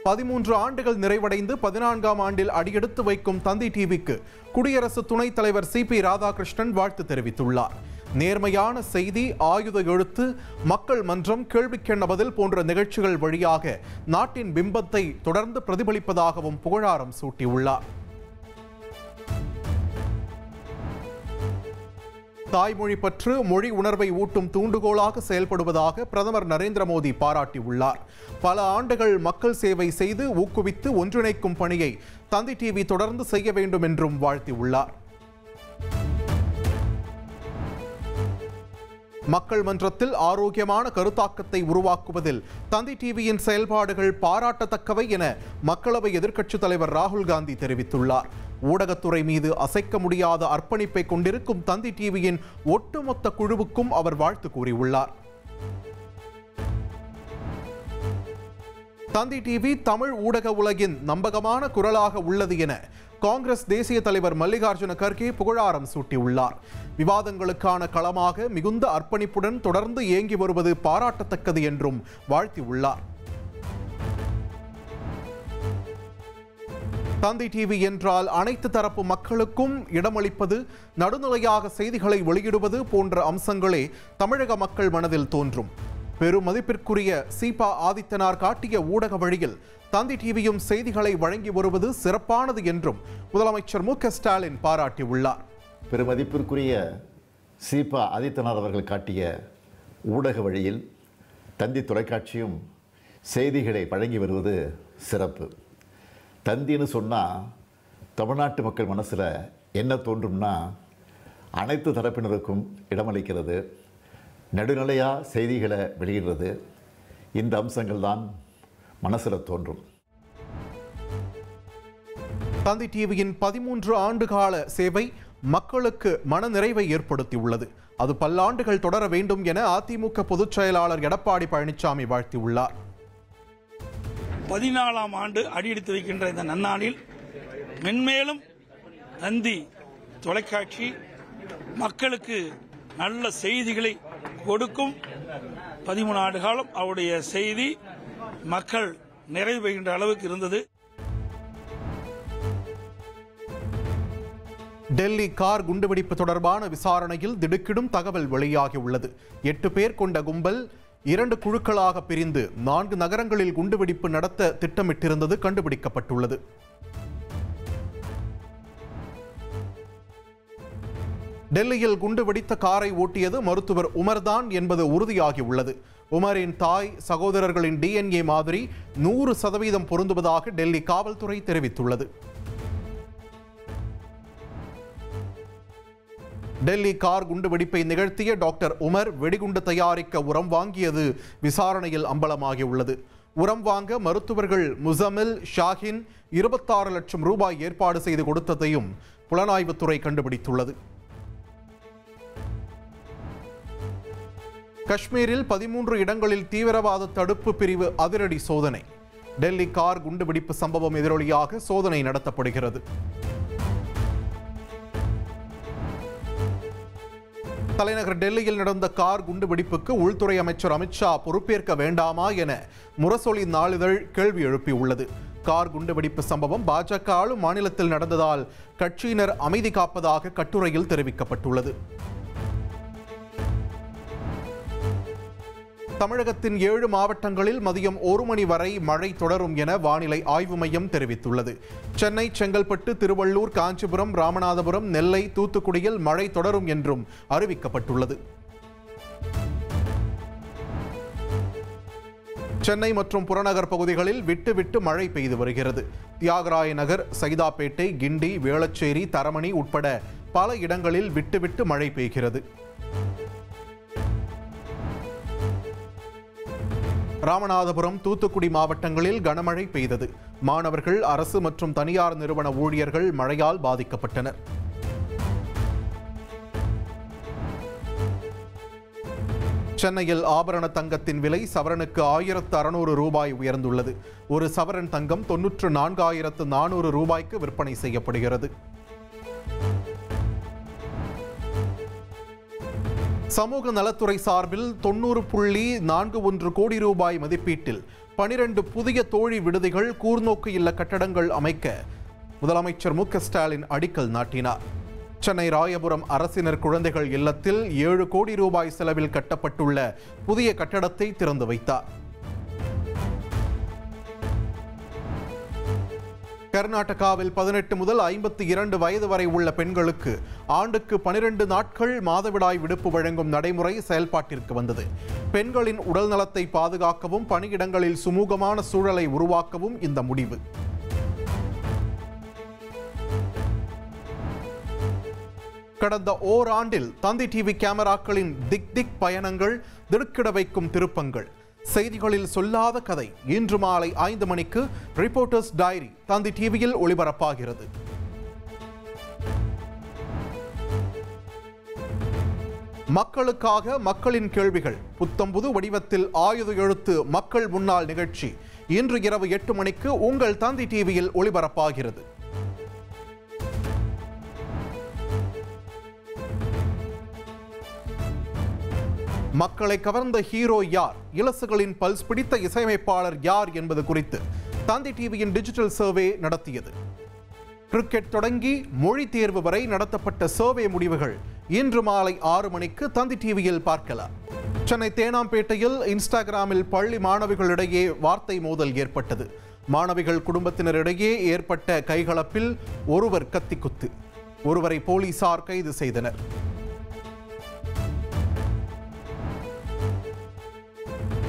13 ஆண்டுகள் நிறைவடைந்து 14ஆம் ஆண்டில் அடியெடுத்து வைக்கும் தந்தி டிவிக்கு குடியரசு துணைத் தலைவர் சிபி ராதாகிருஷ்ணன் வாழ்த்து தெரிவித்துள்ளார். நேர்மையான செய்தி, ஆயுத எழுத்து, மக்கள் மன்றம், கேள்விக்கென்ன பதில் போன்ற நிகழ்ச்சிகள் வழியாக நாட்டின் பிம்பத்தை தொடர்ந்து பிரதிபலிப்பதாகவும் புகழாரம் சூட்டியுள்ளார். தாய்மொழி பற்று மொழி உணர்வை ஊட்டும் தூண்டுகோலாக செயல்படுவதாக பிரதமர் நரேந்திர மோடி பாராட்டியுள்ளார். பல ஆண்டுகள் மக்கள் சேவை செய்து ஊக்குவித்து ஒன்றிணைக்கும் பணியை தந்தி டிவி தொடர்ந்து செய்ய வேண்டும் என்றும் வாழ்த்தியுள்ளார். மக்கள் மன்றத்தில் ஆரோக்கியமான கருத்தாக்கத்தை உருவாக்குவதில் தந்தி டிவியின் செயல்பாடுகள் பாராட்டத்தக்கவை என மக்களவை எதிர்க்கட்சித் தலைவர் ராகுல் காந்தி தெரிவித்துள்ளார். ஊடகத்துறை மீது அசைக்க முடியாத அர்ப்பணிப்பை கொண்டிருக்கும் தந்தி டிவியின் ஒட்டுமொத்த குழுவுக்கும் அவர் வாழ்த்து கூறியுள்ளார். தந்தி டிவி தமிழ் ஊடக உலகின் நம்பகமான குரலாக உள்ளது என காங்கிரஸ் தேசிய தலைவர் மல்லிகார்ஜுன கர்கே புகழாரம் சூட்டியுள்ளார். விவாதங்களுக்கான களமாக மிகுந்த அர்ப்பணிப்புடன் தொடர்ந்து இயங்கி வருவது பாராட்டத்தக்கது என்றும் வாழ்த்தியுள்ளார். தந்தி டிவி என்றால் அனைத்து தரப்பு மக்களுக்கும் இடமளிப்பது, நடுநிலையாக செய்திகளை வெளியிடுவது போன்ற அம்சங்களே தமிழக மக்கள் மனதில் தோன்றும். பெருமதிப்பிற்குரிய சீபா ஆதித்தனார் காட்டிய ஊடக வழியில் தந்தி டிவியும் செய்திகளை வழங்கி வருவது சிறப்பானது என்றும் முதலமைச்சர் மு.க.ஸ்டாலின் பாராட்டியுள்ளார். பெருமதிப்பிற்குரிய சீபா ஆதித்தனார் அவர்கள் காட்டிய ஊடக வழியில் தந்தி தொலைக்காட்சியும் செய்திகளை வழங்கி வருவது சிறப்பு. தந்தின்னு சொன்னால் தமிழ்நாட்டு மக்கள் மனசில் என்ன தோன்றும்னா, அனைத்து தரப்பினருக்கும் இடமளிக்கிறது, நடுநிலையாக செய்திகளை வெளியிடுறது, இந்த அம்சங்கள் தான் மனசில் தோன்றும். தந்தி டிவியின் 13 ஆண்டுகால சேவை மக்களுக்கு மனநிறைவை ஏற்படுத்தியுள்ளது. அது பல்லாண்டுகள் தொடர வேண்டும் என அதிமுக பொதுச் செயலாளர் எடப்பாடி பழனிசாமி வாழ்த்தியுள்ளார். 14ஆம் ஆண்டு அடியெடுத்து வைக்கின்ற இந்த நன்னாளில் மென்மேலும் தந்தி தொலைக்காட்சி மக்களுக்கு நல்ல செய்திகளை கொடுக்கும். 13 ஆண்டு காலம் அவருடைய செய்தி மக்கள் நிறைவு பெறுகின்ற அளவுக்கு இருந்தது. டெல்லி கார் குண்டுவெடிப்பு தொடர்பான விசாரணையில் திடுக்கிடும் தகவல் வெளியாகியுள்ளது. 8 பேர் கொண்ட கும்பல் 2 குழுக்களாக பிரிந்து 4 நகரங்களில் குண்டுவெடிப்பு நடத்த திட்டமிட்டிருந்தது கண்டுபிடிக்கப்பட்டுள்ளது. டெல்லியில் குண்டு வெடித்த காரை ஓட்டியது மருத்துவர் உமர்தான் என்பது உறுதியாகியுள்ளது. உமரின் தாய் சகோதரர்களின் DNA மாதிரி 100% பொருந்துவதாக டெல்லி காவல்துறை தெரிவித்துள்ளது. டெல்லி கார் குண்டு வெடிப்பை நிகழ்த்திய டாக்டர் உமர் வெடிகுண்டு தயாரிக்க உரம் வாங்கியது விசாரணையில் அம்பலமாகியுள்ளது. உரம் வாங்க மருத்துவர்கள் முசமில், ஷாஹின் 26 லட்சம் ரூபாய் ஏற்பாடு செய்து கொடுத்ததையும் புலனாய்வுத்துறை கண்டுபிடித்துள்ளது. காஷ்மீரில் 13 இடங்களில் தீவிரவாத தடுப்பு பிரிவு அதிரடி சோதனை. டெல்லி கார் குண்டுவெடிப்பு சம்பவம் எதிரொலியாக சோதனை நடத்தப்படுகிறது. தலைநகர் டெல்லியில் நடந்த கார் குண்டுவெடிப்புக்கு உள்துறை அமைச்சர் அமித்ஷா பொறுப்பேற்க வேண்டாமா என முரசொலி நாளிதழ் கேள்வி எழுப்பியுள்ளது. கார் குண்டுவெடிப்பு சம்பவம் பாஜக ஆளும் மாநிலத்தில் நடந்ததால் கட்சியினர் அமைதி காப்பதாக கட்டுரையில் தெரிவிக்கப்பட்டுள்ளது. தமிழகத்தின் 7 மாவட்டங்களில் மதியம் 1 மணி வரை மழை தொடரும் என வானிலை ஆய்வு மையம் தெரிவித்துள்ளது. சென்னை, செங்கல்பட்டு, திருவள்ளூர், காஞ்சிபுரம், ராமநாதபுரம், நெல்லை, தூத்துக்குடியில் மழை தொடரும் என்றும் அறிவிக்கப்பட்டுள்ளது. சென்னை மற்றும் புறநகர் பகுதிகளில் விட்டு விட்டு மழை பெய்து வருகிறது. தியாகராய நகர், சைதாப்பேட்டை, கிண்டி, வேளச்சேரி, தரமணி உட்பட பல இடங்களில் விட்டு விட்டு மழை பெய்கிறது. ராமநாதபுரம், தூத்துக்குடி மாவட்டங்களில் கனமழை பெய்தது. மாணவர்கள், அரசு மற்றும் தனியார் நிறுவன ஊழியர்கள் மழையால் பாதிக்கப்பட்டனர். சென்னையில் ஆபரண தங்கத்தின் விலை சவரனுக்கு 1600 ரூபாய் உயர்ந்துள்ளது. ஒரு சவரன் தங்கம் 94,400 ரூபாய்க்கு விற்பனை செய்யப்படுகிறது. சமூக நலத்துறை சார்பில் 90.41 கோடி ரூபாய் மதிப்பீட்டில் 12 புதிய தோழி விடுதிகள், கூர்நோக்கு இல்ல கட்டடங்கள் அமைக்க முதலமைச்சர் மு.க. ஸ்டாலின் அடிக்கல் நாட்டினார். சென்னை ராயபுரம் அரசினர் குழந்தைகள் இல்லத்தில் 7 கோடி ரூபாய் செலவில் கட்டப்பட்டுள்ள புதிய கட்டடத்தை திறந்து வைத்தார். கர்நாடகாவில் 18 முதல் 52 வயது வரை உள்ள பெண்களுக்கு ஆண்டுக்கு 12 நாட்கள் மாதவிடாய் விடுப்பு வழங்கும் நடைமுறை செயல்பாட்டிற்கு வந்தது. பெண்களின் உடல் நலத்தை பாதுகாக்கவும் பணியிடங்களில் சுமூகமான சூழலை உருவாக்கவும் இந்த முடிவு. கடந்த ஓராண்டில் தந்தி டிவி கேமராக்களின் திக் பயணங்கள், திடுக்கிட வைக்கும் திருப்பங்கள், செய்திகளில் சொல்லாத கதை இன்று மாலை 5 மணிக்கு ரிப்போர்ட்டர்ஸ் டைரி தந்தி டிவியில் ஒளிபரப்பாகிறது. மக்களுக்காக மக்களின் கேள்விகள் புத்தம்புது வடிவத்தில் ஆயுத எழுத்து மக்கள் முன்னாள் நிகழ்ச்சி இன்று இரவு 8 மணிக்கு உங்கள் தந்தி டிவியில் ஒளிபரப்பாகிறது. மக்களை கவர்ந்த ஹீரோ யார், இலசுகளின் பல்ஸ் பிடித்த இசையமைப்பாளர் யார் என்பது குறித்து தந்தி டிவியின் டிஜிட்டல் சர்வே நடத்தியது. கிரிக்கெட் தொடங்கி மொழி தேர்வு வரை நடத்தப்பட்ட சர்வே முடிவுகள் இன்று மாலை 6 மணிக்கு தந்தி டிவியில் பார்க்கலாம். சென்னை தேனாம்பேட்டையில் இன்ஸ்டாகிராமில் பள்ளி மாணவிகளிடையே வார்த்தை மோதல் ஏற்பட்டது. மாணவிகள் குடும்பத்தினரிடையே ஏற்பட்ட கைகலப்பில் ஒருவர் கத்திக்குத்து, ஒருவரை போலீசார் கைது செய்தனர்.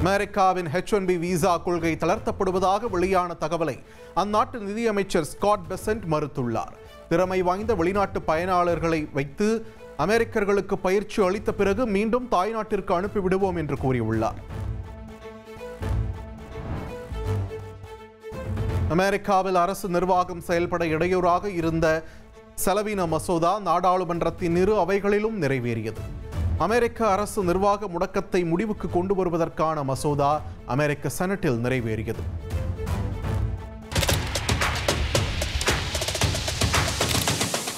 அமெரிக்காவின் H-1B விசா கொள்கை தளர்த்தப்படுவதாக வெளியான தகவலை அந்நாட்டு நிதியமைச்சர் ஸ்காட் பெசன்ட் மறுத்துள்ளார். திறமை வாய்ந்த வெளிநாட்டு பயனாளர்களை வைத்து அமெரிக்கர்களுக்கு பயிற்சி அளித்த பிறகு மீண்டும் தாய்நாட்டிற்கு அனுப்பிவிடுவோம் என்று கூறியுள்ளார். அமெரிக்காவில் அரசு நிர்வாகம் செயல்பட இடையூறாக இருந்த செலவின மசோதா நாடாளுமன்றத்தின் இரு அவைகளிலும் நிறைவேறியது. அமெரிக்க அரசு நிர்வாக முடக்கத்தை முடிவுக்கு கொண்டு வருவதற்கான மசோதா அமெரிக்க செனட்டில் நிறைவேறியது.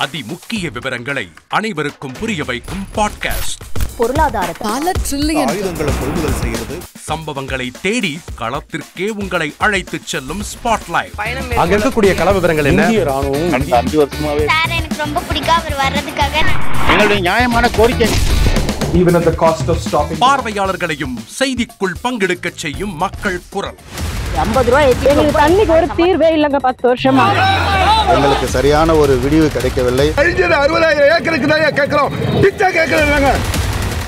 அதிமுக்கிய விவரங்களை அனைவருக்கும் புரிய வைக்கும் பாட்காஸ்ட். பொருளாதாரத்தை பல ட்ரில்லியன் ஆயுதங்களை கொள்முதல் செய்கிறது, சம்பவங்களை தேடி களத்திற்கே உங்களை அழைத்து செல்லும் ஸ்பாட்லைட். அங்க இருக்கக்கூடிய கள விவரங்கள் என்ன? இந்திய ராணுவம் 5 வருஷமாவே சார் எனக்கு ரொம்ப பிடிக்கும் அவர் வர்றதுக்காக. எங்களுடைய நியாயமான கோரிக்கை. Even at the cost of stopping. பார்வையாளர்களையும் செய்திக்குள் பங்கெடுக்க செய்யும் மக்கள் குரல். 50 ரூபாய் எங்களுக்கு தண்ணிக்கு ஒரு தீர்வே இல்லங்க 10 வருஷமா. எங்களுக்கு சரியான ஒரு விடிவு கிடைக்கவில்லை. 60,000 ஏக்கருக்கு தான் கேக்குறோம், பிச்சை கேக்குறாங்க.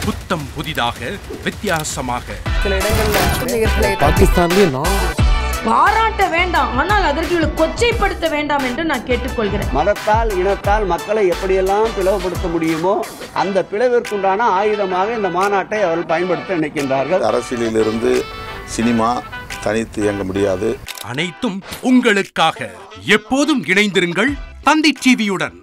புத்தம் புதிதாக, வித்தியாசமாக. சில இடங்கள்ல பாகிஸ்தான்லயே பாராட்ட வேண்டாம், ஆனால் அதற்கு கொச்சைப்படுத்த வேண்டாம் என்று நான் கேட்டுக்கொள்கிறேன். மதத்தால் இனத்தால் மக்களை எப்படியெல்லாம் பிளவுபடுத்த முடியுமோ அந்த பிளவிற்குண்டான ஆயுதமாக இந்த மாநாட்டை அவர்கள் பயன்படுத்த நினைக்கின்றார்கள். அரசியலிலிருந்து சினிமா தனித்து இயங்க முடியாது. அனைத்தும் உங்களுக்காக. எப்போதும் இணைந்திருங்கள் தந்தி டிவியுடன்.